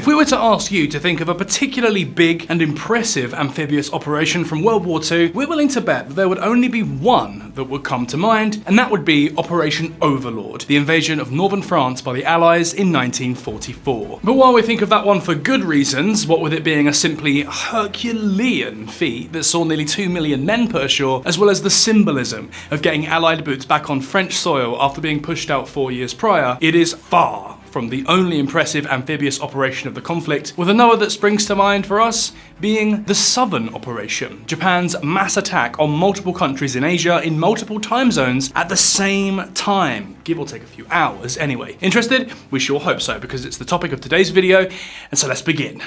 If we were to ask you to think of a particularly big and impressive amphibious operation from World War II, we're willing to bet that there would only be one that would come to mind, and that would be Operation Overlord, the invasion of northern France by the Allies in 1944. But while we think of that one for good reasons, what with it being a simply Herculean feat that saw nearly 2 million men put ashore, as well as the symbolism of getting Allied boots back on French soil after being pushed out 4 years prior, it is far from the only impressive amphibious operation of the conflict, with another that springs to mind for us being the Southern Operation, Japan's mass attack on multiple countries in Asia in multiple time zones at the same time, give or take a few hours anyway. Interested? We sure hope so, because it's the topic of today's video, and so let's begin.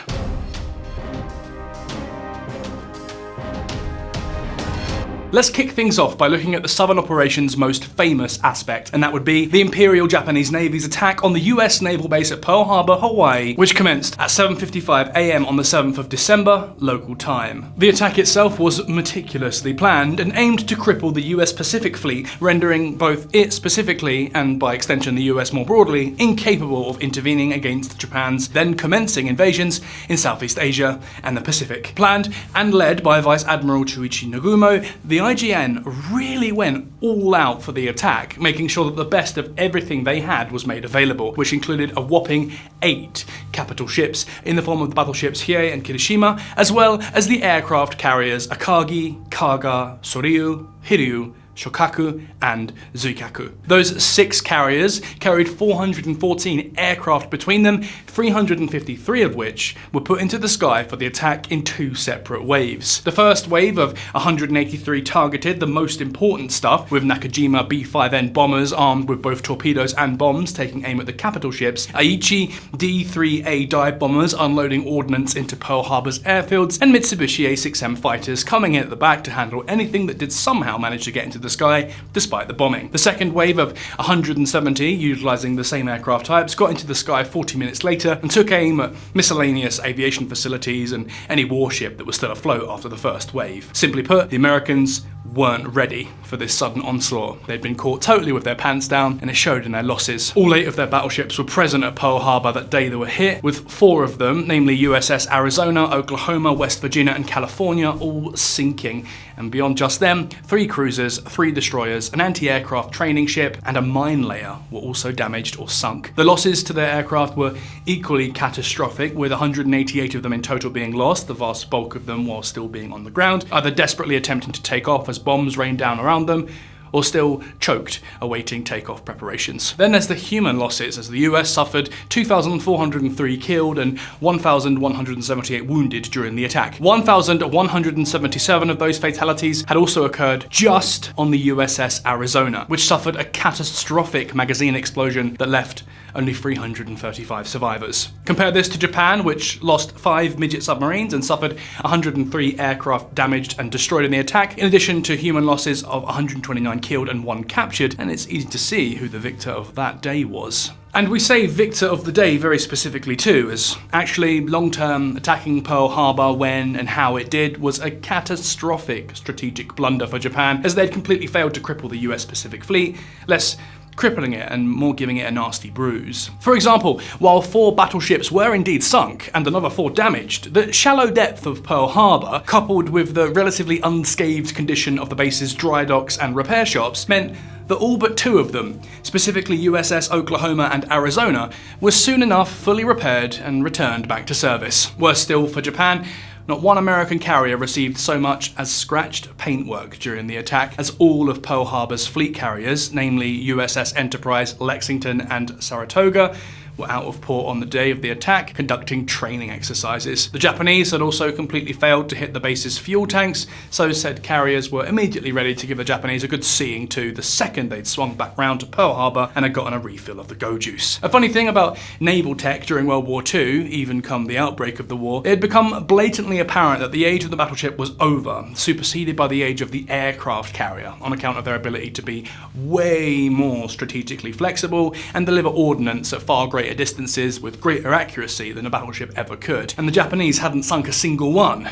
Let's kick things off by looking at the Southern Operation's most famous aspect, and that would be the Imperial Japanese Navy's attack on the US naval base at Pearl Harbor, Hawaii, which commenced at 7:55 AM on the 7th of December, local time. The attack itself was meticulously planned and aimed to cripple the US Pacific Fleet, rendering both it specifically, and by extension the US more broadly, incapable of intervening against Japan's then commencing invasions in Southeast Asia and the Pacific. Planned and led by Vice Admiral Chuichi Nagumo, the IJN really went all out for the attack, making sure that the best of everything they had was made available, which included a whopping 8 capital ships in the form of the battleships Hiei and Kirishima, as well as the aircraft carriers Akagi, Kaga, Soryu, Hiryu, Shokaku, and Zuikaku. Those 6 carriers carried 414 aircraft between them, 353 of which were put into the sky for the attack in 2 separate waves. The first wave of 183 targeted the most important stuff, with Nakajima B-5N bombers armed with both torpedoes and bombs taking aim at the capital ships, Aichi D-3A dive bombers unloading ordnance into Pearl Harbor's airfields, and Mitsubishi A-6M fighters coming in at the back to handle anything that did somehow manage to get into the sky despite the bombing. The second wave of 170, utilising the same aircraft types, got into the sky 40 minutes later and took aim at miscellaneous aviation facilities and any warship that was still afloat after the first wave. Simply put, the Americans weren't ready for this sudden onslaught. They'd been caught totally with their pants down, and it showed in their losses. All 8 of their battleships were present at Pearl Harbor that day they were hit, with 4 of them, namely USS Arizona, Oklahoma, West Virginia, and California, all sinking. And beyond just them, 3 cruisers, 3 destroyers, an anti-aircraft training ship, and a mine layer were also damaged or sunk. The losses to their aircraft were equally catastrophic, with 188 of them in total being lost, the vast bulk of them while still being on the ground, either desperately attempting to take off as bombs rained down around them, or still choked, awaiting takeoff preparations. Then there's the human losses, as the US suffered 2,403 killed and 1,178 wounded during the attack. 1,177 of those fatalities had also occurred just on the USS Arizona, which suffered a catastrophic magazine explosion that left only 335 survivors. Compare this to Japan, which lost 5 midget submarines and suffered 103 aircraft damaged and destroyed in the attack, in addition to human losses of 129 killed and 1 captured, and it's easy to see who the victor of that day was. And we say victor of the day very specifically too, as actually long-term attacking Pearl Harbor when and how it did was a catastrophic strategic blunder for Japan, as they'd completely failed to cripple the US Pacific Fleet, less crippling it and more giving it a nasty bruise. For example, while 4 battleships were indeed sunk and another 4 damaged, the shallow depth of Pearl Harbor, coupled with the relatively unscathed condition of the base's dry docks and repair shops, meant that all but 2 of them, specifically USS Oklahoma and Arizona, were soon enough fully repaired and returned back to service. Worse still for Japan, not one American carrier received so much as scratched paintwork during the attack, as all of Pearl Harbor's fleet carriers, namely USS Enterprise, Lexington, and Saratoga, were out of port on the day of the attack, conducting training exercises. The Japanese had also completely failed to hit the base's fuel tanks, so said carriers were immediately ready to give the Japanese a good seeing to the second they'd swung back round to Pearl Harbor and had gotten a refill of the go juice. A funny thing about naval tech during World War II, even come the outbreak of the war, it had become blatantly apparent that the age of the battleship was over, superseded by the age of the aircraft carrier, on account of their ability to be way more strategically flexible and deliver ordnance at far greater distances with greater accuracy than a battleship ever could. And the Japanese hadn't sunk a single one.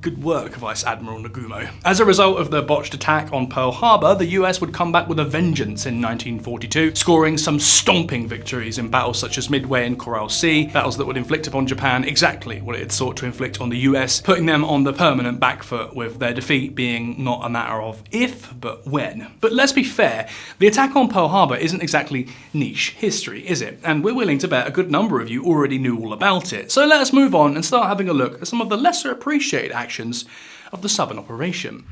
Good work, Vice Admiral Nagumo. As a result of the botched attack on Pearl Harbor, the US would come back with a vengeance in 1942, scoring some stomping victories in battles such as Midway and Coral Sea, battles that would inflict upon Japan exactly what it had sought to inflict on the US, putting them on the permanent back foot, with their defeat being not a matter of if, but when. But let's be fair, the attack on Pearl Harbor isn't exactly niche history, is it? And we're willing to bet a good number of you already knew all about it. So let's move on and start having a look at some of the lesser appreciated actions of the Southern Operation.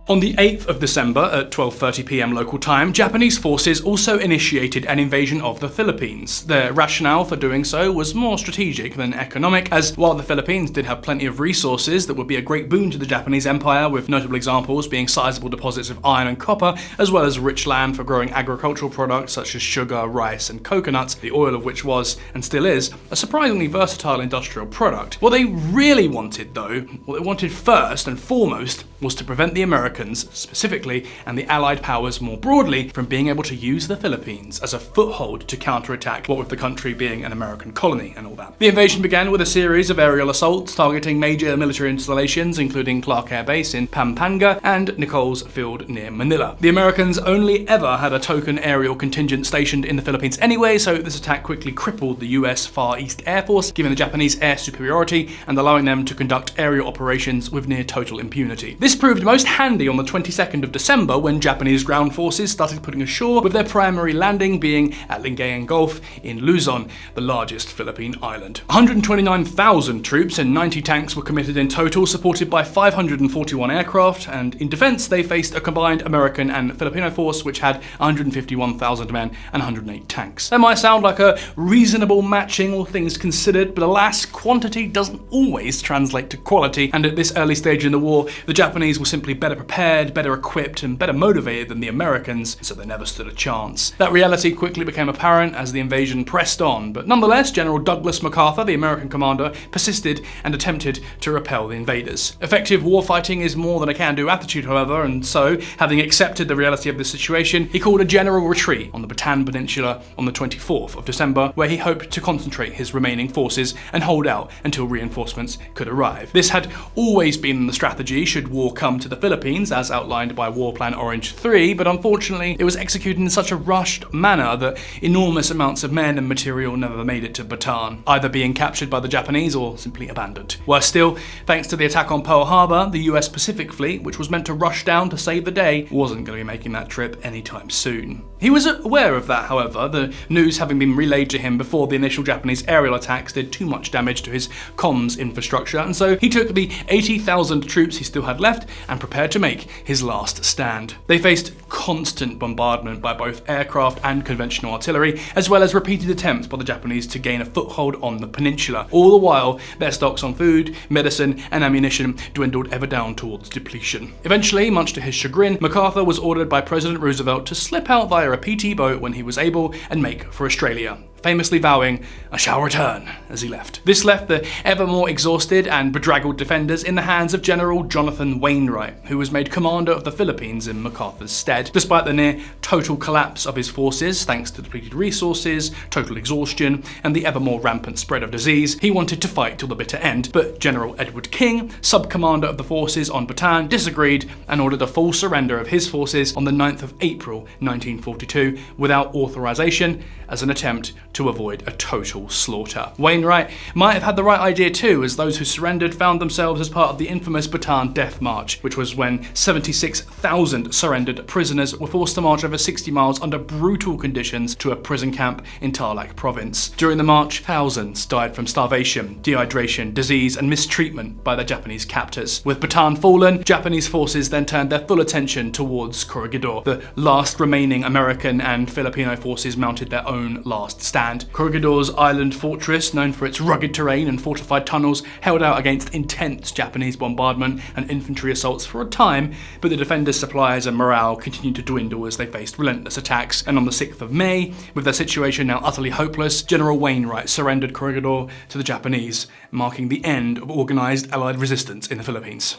On the 8th of December at 12:30 p.m. local time, Japanese forces also initiated an invasion of the Philippines. Their rationale for doing so was more strategic than economic, as while the Philippines did have plenty of resources that would be a great boon to the Japanese Empire, with notable examples being sizable deposits of iron and copper, as well as rich land for growing agricultural products such as sugar, rice and coconuts, the oil of which was, and still is, a surprisingly versatile industrial product. What they really wanted though, what they wanted first and foremost, was to prevent the Americans specifically, and the Allied powers more broadly, from being able to use the Philippines as a foothold to counterattack, what with the country being an American colony and all that. The invasion began with a series of aerial assaults targeting major military installations, including Clark Air Base in Pampanga and Nichols Field near Manila. The Americans only ever had a token aerial contingent stationed in the Philippines anyway, so this attack quickly crippled the US Far East Air Force, giving the Japanese air superiority and allowing them to conduct aerial operations with near total impunity. This proved most handy on the 22nd of December, when Japanese ground forces started putting ashore, with their primary landing being at Lingayen Gulf in Luzon, the largest Philippine island. 129,000 troops and 90 tanks were committed in total, supported by 541 aircraft, and in defense they faced a combined American and Filipino force which had 151,000 men and 108 tanks. That might sound like a reasonable matching, all things considered, but alas, quantity doesn't always translate to quality, and at this early stage in the war, the Japanese were simply better prepared, better equipped and better motivated than the Americans, so they never stood a chance. That reality quickly became apparent as the invasion pressed on, but nonetheless, General Douglas MacArthur, the American commander, persisted and attempted to repel the invaders. Effective warfighting is more than a can-do attitude, however, and so, having accepted the reality of the situation, he called a general retreat on the Bataan Peninsula on the 24th of December, where he hoped to concentrate his remaining forces and hold out until reinforcements could arrive. This had always been the strategy should war come to the Philippines, as outlined by War Plan Orange 3, but unfortunately it was executed in such a rushed manner that enormous amounts of men and material never made it to Bataan, either being captured by the Japanese or simply abandoned. Worse still, thanks to the attack on Pearl Harbor, the US Pacific Fleet, which was meant to rush down to save the day, wasn't going to be making that trip anytime soon. He was aware of that, however, the news having been relayed to him before the initial Japanese aerial attacks did too much damage to his comms infrastructure, and so he took the 80,000 troops he still had left and prepared to make his last stand. They faced constant bombardment by both aircraft and conventional artillery, as well as repeated attempts by the Japanese to gain a foothold on the peninsula. All the while, their stocks on food, medicine, and ammunition dwindled ever down towards depletion. Eventually, much to his chagrin, MacArthur was ordered by President Roosevelt to slip out via a PT boat when he was able and make for Australia, famously vowing, "I shall return," as he left. This left the ever more exhausted and bedraggled defenders in the hands of General Jonathan Wainwright, who was made commander of the Philippines in MacArthur's stead. Despite the near total collapse of his forces, thanks to depleted resources, total exhaustion, and the ever more rampant spread of disease, he wanted to fight till the bitter end, but General Edward King, sub-commander of the forces on Bataan, disagreed and ordered a full surrender of his forces on the 9th of April 1942 without authorization, as an attempt to avoid a total slaughter. Wainwright might have had the right idea too, as those who surrendered found themselves as part of the infamous Bataan Death March, which was when 76,000 surrendered prisoners were forced to march over 60 miles under brutal conditions to a prison camp in Tarlac province. During the march, thousands died from starvation, dehydration, disease, and mistreatment by their Japanese captors. With Bataan fallen, Japanese forces then turned their full attention towards Corregidor. The last remaining American and Filipino forces mounted their own last stand. Corregidor's island fortress, known for its rugged terrain and fortified tunnels, held out against intense Japanese bombardment and infantry assaults for a time, but the defenders' supplies and morale continued to dwindle as they faced relentless attacks, and on the 6th of May, with their situation now utterly hopeless, General Wainwright surrendered Corregidor to the Japanese, marking the end of organised Allied resistance in the Philippines.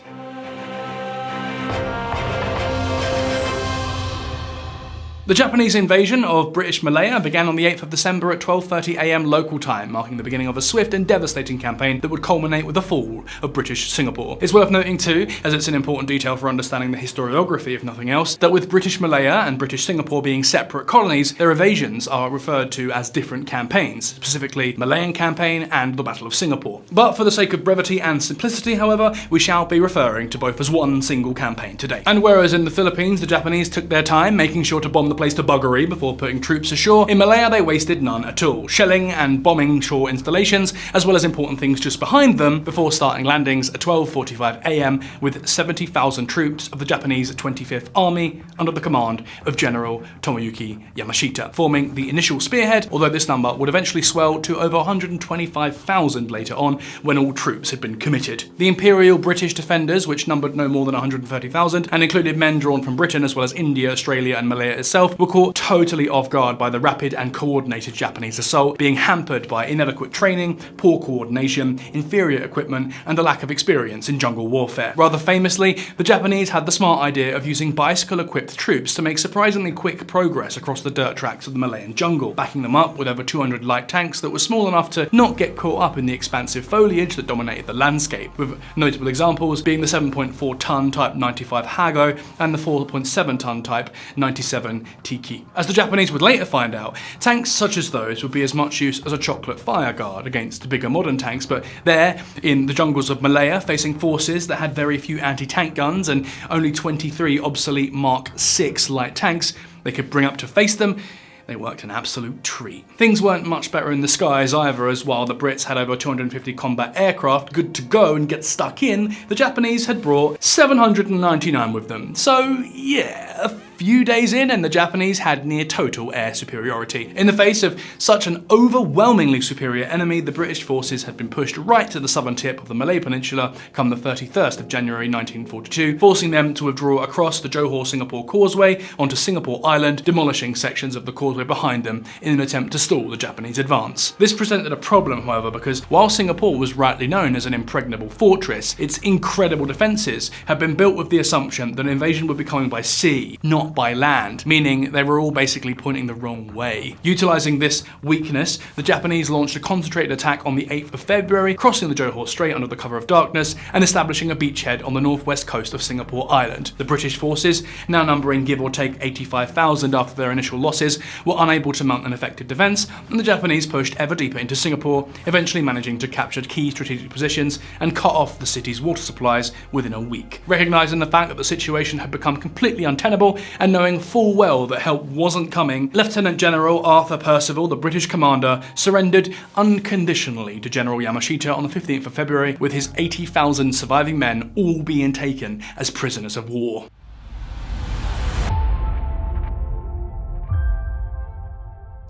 The Japanese invasion of British Malaya began on the 8th of December at 12:30 AM local time, marking the beginning of a swift and devastating campaign that would culminate with the fall of British Singapore. It's worth noting too, as it's an important detail for understanding the historiography if nothing else, that with British Malaya and British Singapore being separate colonies, their evasions are referred to as different campaigns, specifically Malayan Campaign and the Battle of Singapore. But for the sake of brevity and simplicity, however, we shall be referring to both as one single campaign today. And whereas in the Philippines the Japanese took their time making sure to bomb the place to buggery before putting troops ashore, in Malaya they wasted none at all, shelling and bombing shore installations as well as important things just behind them before starting landings at 12:45 AM with 70,000 troops of the Japanese 25th Army under the command of General Tomoyuki Yamashita, forming the initial spearhead, although this number would eventually swell to over 125,000 later on when all troops had been committed. The Imperial British defenders, which numbered no more than 130,000 and included men drawn from Britain as well as India, Australia and Malaya itself, were caught totally off guard by the rapid and coordinated Japanese assault, being hampered by inadequate training, poor coordination, inferior equipment, and the lack of experience in jungle warfare. Rather famously, the Japanese had the smart idea of using bicycle-equipped troops to make surprisingly quick progress across the dirt tracks of the Malayan jungle, backing them up with over 200 light tanks that were small enough to not get caught up in the expansive foliage that dominated the landscape, with notable examples being the 7.4-ton Type 95 Hago and the 4.7-ton Type 97 Tiki. As the Japanese would later find out, tanks such as those would be as much use as a chocolate fire guard against bigger modern tanks, but there, in the jungles of Malaya, facing forces that had very few anti-tank guns and only 23 obsolete Mark VI light tanks they could bring up to face them, they worked an absolute treat. Things weren't much better in the skies either, as while the Brits had over 250 combat aircraft good to go and get stuck in, the Japanese had brought 799 with them. So yeah, a few days in and the Japanese had near total air superiority. In the face of such an overwhelmingly superior enemy, the British forces had been pushed right to the southern tip of the Malay Peninsula come the 31st of January 1942, forcing them to withdraw across the Johor-Singapore Causeway onto Singapore Island, demolishing sections of the causeway behind them in an attempt to stall the Japanese advance. This presented a problem, however, because while Singapore was rightly known as an impregnable fortress, its incredible defences had been built with the assumption that an invasion would be coming by sea, not by land, meaning they were all basically pointing the wrong way. Utilising this weakness, the Japanese launched a concentrated attack on the 8th of February, crossing the Johor Strait under the cover of darkness and establishing a beachhead on the northwest coast of Singapore Island. The British forces, now numbering give or take 85,000 after their initial losses, were unable to mount an effective defence, and the Japanese pushed ever deeper into Singapore, eventually managing to capture key strategic positions and cut off the city's water supplies within a week. Recognising the fact that the situation had become completely untenable, and knowing full well that help wasn't coming, Lieutenant General Arthur Percival, the British commander, surrendered unconditionally to General Yamashita on the 15th of February, with his 80,000 surviving men all being taken as prisoners of war.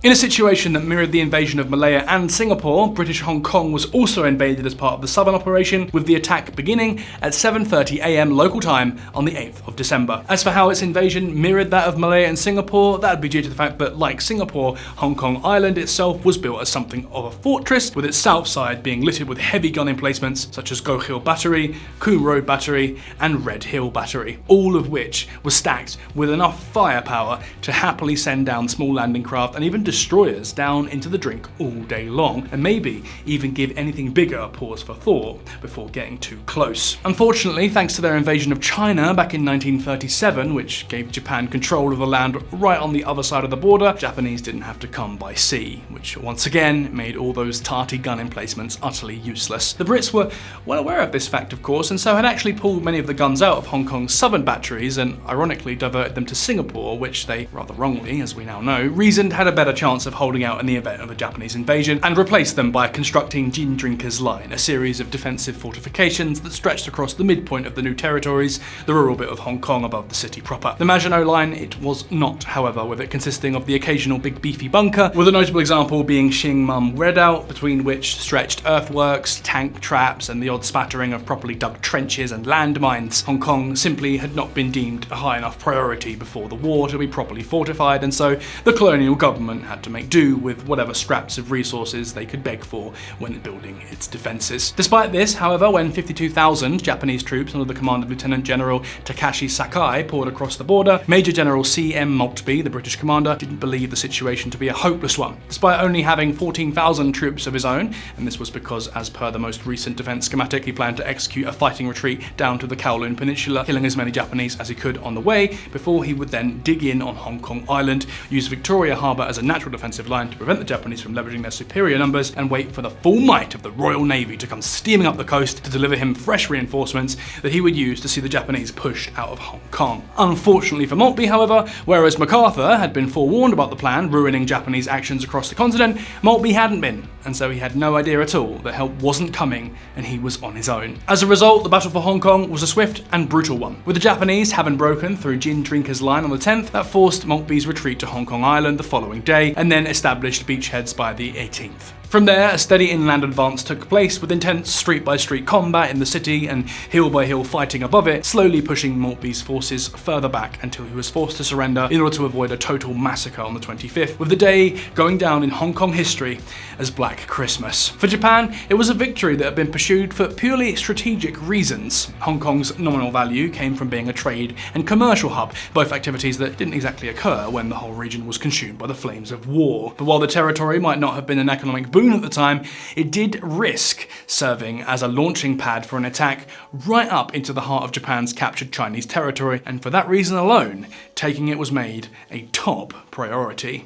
In a situation that mirrored the invasion of Malaya and Singapore, British Hong Kong was also invaded as part of the Southern Operation, with the attack beginning at 7:30 AM local time on the 8th of December. As for how its invasion mirrored that of Malaya and Singapore, that would be due to the fact that, like Singapore, Hong Kong Island itself was built as something of a fortress, with its south side being littered with heavy gun emplacements such as Goh Hill Battery, Coombe Road Battery, and Red Hill Battery, all of which were stacked with enough firepower to happily send down small landing craft and even destroyers down into the drink all day long, and maybe even give anything bigger a pause for thought before getting too close. Unfortunately, thanks to their invasion of China back in 1937, which gave Japan control of the land right on the other side of the border, Japanese didn't have to come by sea, which once again made all those tarty gun emplacements utterly useless. The Brits were well aware of this fact, of course, and so had actually pulled many of the guns out of Hong Kong's southern batteries and ironically diverted them to Singapore, which they, rather wrongly, as we now know, reasoned had a better chance of holding out in the event of a Japanese invasion, and replaced them by constructing Gin Drinkers Line, a series of defensive fortifications that stretched across the midpoint of the new territories, the rural bit of Hong Kong above the city proper. The Maginot Line it was not, however, with it consisting of the occasional big beefy bunker, with a notable example being Shing Mum Redoubt, between which stretched earthworks, tank traps, and the odd spattering of properly dug trenches and landmines. Hong Kong simply had not been deemed a high enough priority before the war to be properly fortified, and so the colonial government had to make do with whatever scraps of resources they could beg for when building its defences. Despite this, however, when 52,000 Japanese troops under the command of Lieutenant General Takashi Sakai poured across the border, Major General C.M. Maltby, the British commander, didn't believe the situation to be a hopeless one. Despite only having 14,000 troops of his own, and this was because, as per the most recent defence schematic, he planned to execute a fighting retreat down to the Kowloon Peninsula, killing as many Japanese as he could on the way, before he would then dig in on Hong Kong Island, use Victoria Harbour as a natural defensive line to prevent the Japanese from leveraging their superior numbers, and wait for the full might of the Royal Navy to come steaming up the coast to deliver him fresh reinforcements that he would use to see the Japanese pushed out of Hong Kong. Unfortunately for Maltby, however, whereas MacArthur had been forewarned about the plan ruining Japanese actions across the continent, Maltby hadn't been, and so he had no idea at all that help wasn't coming and he was on his own. As a result, the battle for Hong Kong was a swift and brutal one, with the Japanese having broken through Gin Drinker's line on the 10th that forced Maltby's retreat to Hong Kong Island the following day, and then established beachheads by the 18th. From there, a steady inland advance took place, with intense street-by-street combat in the city and hill-by-hill fighting above it, slowly pushing Maltby's forces further back until he was forced to surrender in order to avoid a total massacre on the 25th, with the day going down in Hong Kong history as Black Christmas. For Japan, it was a victory that had been pursued for purely strategic reasons. Hong Kong's nominal value came from being a trade and commercial hub, both activities that didn't exactly occur when the whole region was consumed by the flames of war. But while the territory might not have been an economic boon at the time, it did risk serving as a launching pad for an attack right up into the heart of Japan's captured Chinese territory, and for that reason alone, taking it was made a top priority.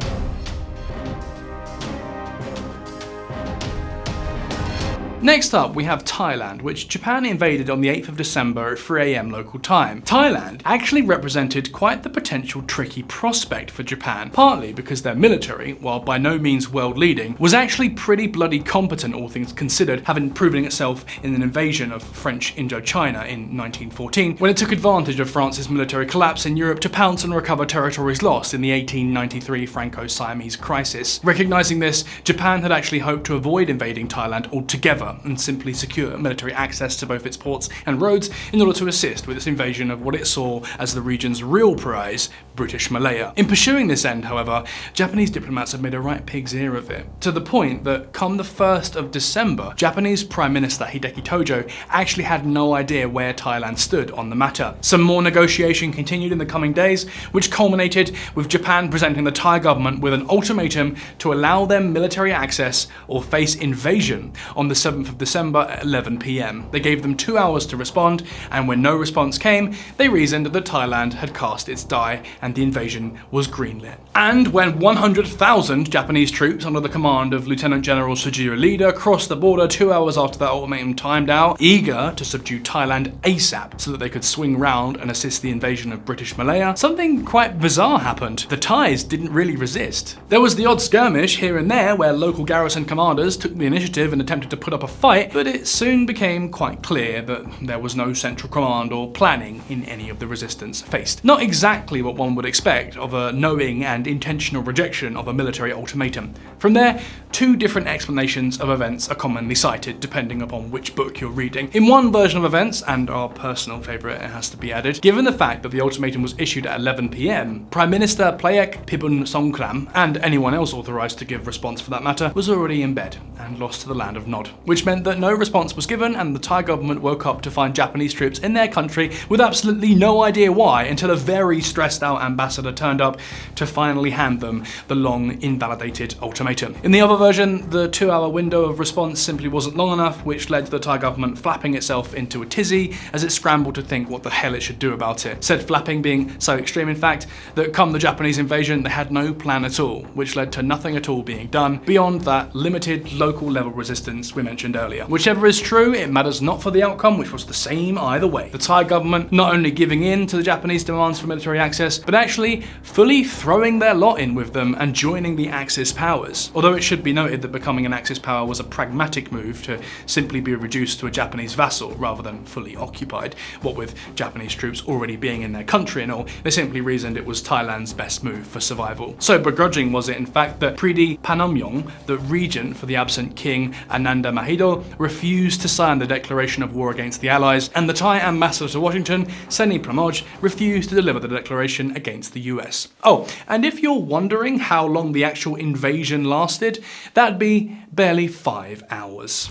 Next up, we have Thailand, which Japan invaded on the 8th of December at 3 AM local time. Thailand actually represented quite the potential tricky prospect for Japan, partly because their military, while by no means world-leading, was actually pretty bloody competent, all things considered, having proven itself in an invasion of French Indochina in 1914, when it took advantage of France's military collapse in Europe to pounce and recover territories lost in the 1893 Franco-Siamese crisis. Recognizing this, Japan had actually hoped to avoid invading Thailand altogether and simply secure military access to both its ports and roads in order to assist with its invasion of what it saw as the region's real prize, British Malaya. In pursuing this end, however, Japanese diplomats had made a right pig's ear of it, to the point that come the 1st of December, Japanese Prime Minister Hideki Tojo actually had no idea where Thailand stood on the matter. Some more negotiation continued in the coming days, which culminated with Japan presenting the Thai government with an ultimatum to allow them military access or face invasion on the 7th of December at 11 PM. They gave them 2 hours to respond, and when no response came, they reasoned that Thailand had cast its die and the invasion was greenlit. And when 100,000 Japanese troops under the command of Lieutenant General Sujiro Leader crossed the border 2 hours after that ultimatum timed out, eager to subdue Thailand ASAP so that they could swing round and assist the invasion of British Malaya, something quite bizarre happened. The Thais didn't really resist. There was the odd skirmish here and there where local garrison commanders took the initiative and attempted to put up a fight, but it soon became quite clear that there was no central command or planning in any of the resistance faced. Not exactly what one would expect of a knowing and intentional rejection of a military ultimatum. From there, 2 different explanations of events are commonly cited, depending upon which book you're reading. In one version of events, and our personal favourite, it has to be added, given the fact that the ultimatum was issued at 11 PM, Prime Minister Plaek Pibun Songkram, and anyone else authorised to give response for that matter, was already in bed and lost to the land of Nod, which meant that no response was given, and the Thai government woke up to find Japanese troops in their country with absolutely no idea why, until a very stressed out ambassador turned up to finally hand them the long invalidated ultimatum. In the other version, the 2-hour window of response simply wasn't long enough, which led to the Thai government flapping itself into a tizzy as it scrambled to think what the hell it should do about it. Said flapping being so extreme, in fact, that come the Japanese invasion, they had no plan at all, which led to nothing at all being done beyond that limited local level resistance we mentioned earlier. Whichever is true, it matters not for the outcome, which was the same either way. The Thai government not only giving in to the Japanese demands for military access, but actually fully throwing their lot in with them and joining the Axis powers. Although it should be noted that becoming an Axis power was a pragmatic move to simply be reduced to a Japanese vassal rather than fully occupied, what with Japanese troops already being in their country and all, they simply reasoned it was Thailand's best move for survival. So begrudging was it in fact that Pridi Panomyong, the regent for the absent king Ananda Mahit, Hirohito refused to sign the declaration of war against the Allies, and the Thai ambassador to Washington, Seni Pramod, refused to deliver the declaration against the US. Oh, and if you're wondering how long the actual invasion lasted, that'd be barely 5 hours.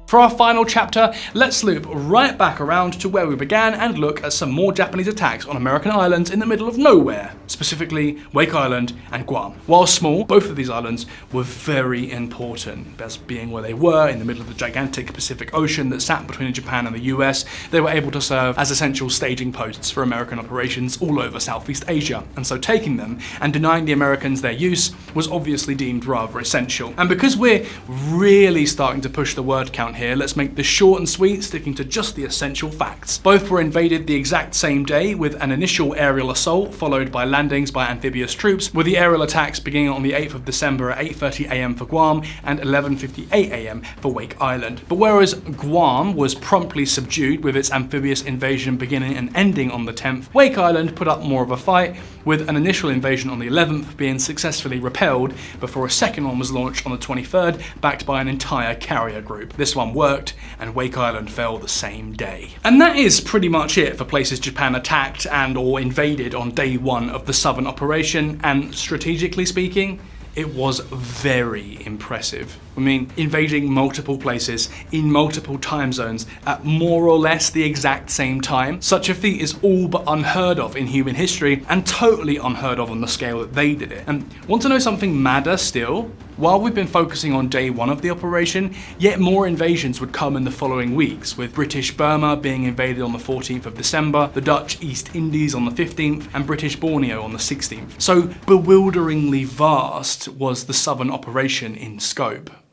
For our final chapter, let's loop right back around to where we began and look at some more Japanese attacks on American islands in the middle of nowhere, specifically Wake Island and Guam. While small, both of these islands were very important, as being where they were in the middle of the gigantic Pacific Ocean that sat between Japan and the US. They were able to serve as essential staging posts for American operations all over Southeast Asia, and so taking them and denying the Americans their use was obviously deemed rather essential. And because we're really starting to push the word count here, let's make this short and sweet, sticking to just the essential facts. Both were invaded the exact same day, with an initial aerial assault followed by landings by amphibious troops, with the aerial attacks beginning on the 8th of December at 8:30 AM for Guam and 11:58 AM for Wake Island. But whereas Guam was promptly subdued, with its amphibious invasion beginning and ending on the 10th, Wake Island put up more of a fight, with an initial invasion on the 11th being successfully repelled before a second one was launched on the 23rd, backed by an entire carrier group. This one worked, and Wake Island fell the same day. And that is pretty much it for places Japan attacked and or invaded on day one of the Southern Operation, and strategically speaking, it was very impressive. I mean, invading multiple places in multiple time zones at more or less the exact same time. Such a feat is all but unheard of in human history, and totally unheard of on the scale that they did it. And want to know something madder still? While we've been focusing on day one of the operation, yet more invasions would come in the following weeks, with British Burma being invaded on the 14th of December, the Dutch East Indies on the 15th, and British Borneo on the 16th. So bewilderingly vast was the Southern Operation in scope.